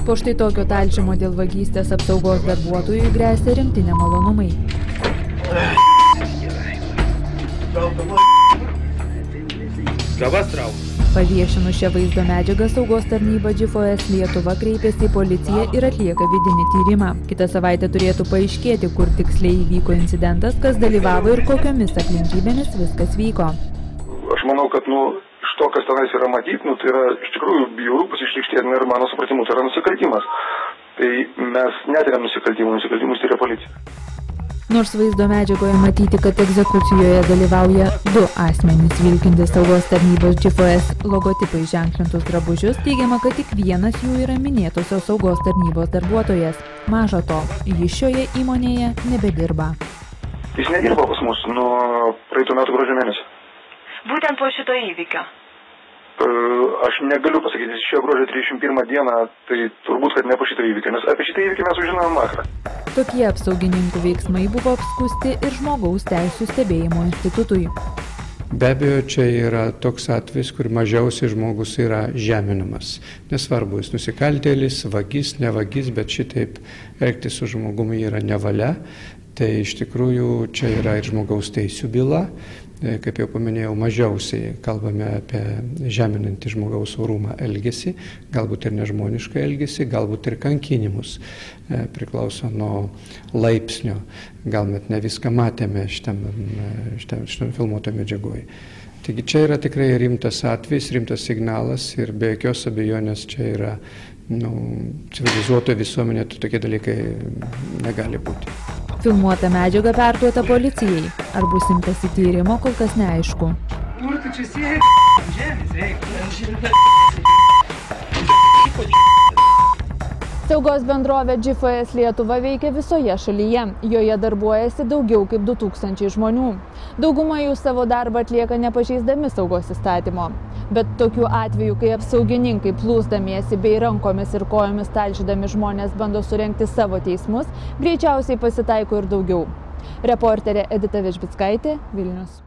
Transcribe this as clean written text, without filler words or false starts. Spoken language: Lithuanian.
Po štai tokio talžymo dėl vagystės apsaugos darbuotojui gresia rimti nemalonumai. Paviešinus šią vaizdo medžiagą saugos tarnyba GFS Lietuva kreipėsi į policiją ir atlieka vidinį tyrimą. Kitą savaitę turėtų paaiškėti, kur tiksliai įvyko incidentas, kas dalyvavo ir kokiomis aplinkybėmis viskas vyko. Aš manau, kad iš to, kas tenais yra matyti, tai yra iš tikrųjų bjauru pasišlykštėti ir mano supratimu, tai yra nusikaltimas. Tai mes netiriam nusikaltimus tyria policija. Nors vaizdo medžiagoje matyti, kad egzekucijoje dalyvauja 2 asmenys vilkintis saugos tarnybos GFS logotipai ženklintus drabužius, teigiama, kad tik vienas jų yra minėtosios saugos tarnybos darbuotojas. Maža to, jis šioje įmonėje nebedirba. Jis nedirba pas mus nuo praeitų metų gruodžio mėnesio. Būtent po šito įvykio. Aš negaliu pasakyti, šio gruodžio 31 dieną, tai turbūt, kad ne po šito įvykio, nes apie šitą įvykį mes sužinojom vakarą. Tokie apsaugininkų veiksmai buvo apskųsti ir žmogaus teisių stebėjimo institutui. Be abejo, čia yra toks atvejis, kur mažiausiai žmogus yra žeminamas. Nesvarbu, jis nusikaltėlis, vagis, nevagis, bet šitaip elgtis su žmogumi yra nevalia. Tai iš tikrųjų čia yra ir žmogaus teisių byla. Kaip jau paminėjau, mažiausiai kalbame apie žeminantį žmogaus orumą elgesį, galbūt ir nežmonišką elgesį, galbūt ir kankinimus. Priklauso nuo laipsnio. Gal net ne viską matėme šitam filmuoto medžiagoje. Taigi čia yra tikrai rimtas atvejis, rimtas signalas ir be jokios abejonės čia yra civilizuotoje visuomenėje tokie dalykai negali būti. Filmuota medžiaga perduota policijai. Ar bus imtasi tyrimo, kol kas neaišku. Saugos bendrovė GFS Lietuva veikia visoje šalyje. Joje darbuojasi daugiau kaip 2000 žmonių. Dauguma jų savo darbą atlieka nepažeisdami saugos įstatymo. Bet tokių atvejų, kai apsaugininkai plūsdamiesi bei rankomis ir kojomis talžydami žmonės bando surengti savo teismus, greičiausiai pasitaiko ir daugiau. Reporterė Edita Vežbickaitė, Vilnius.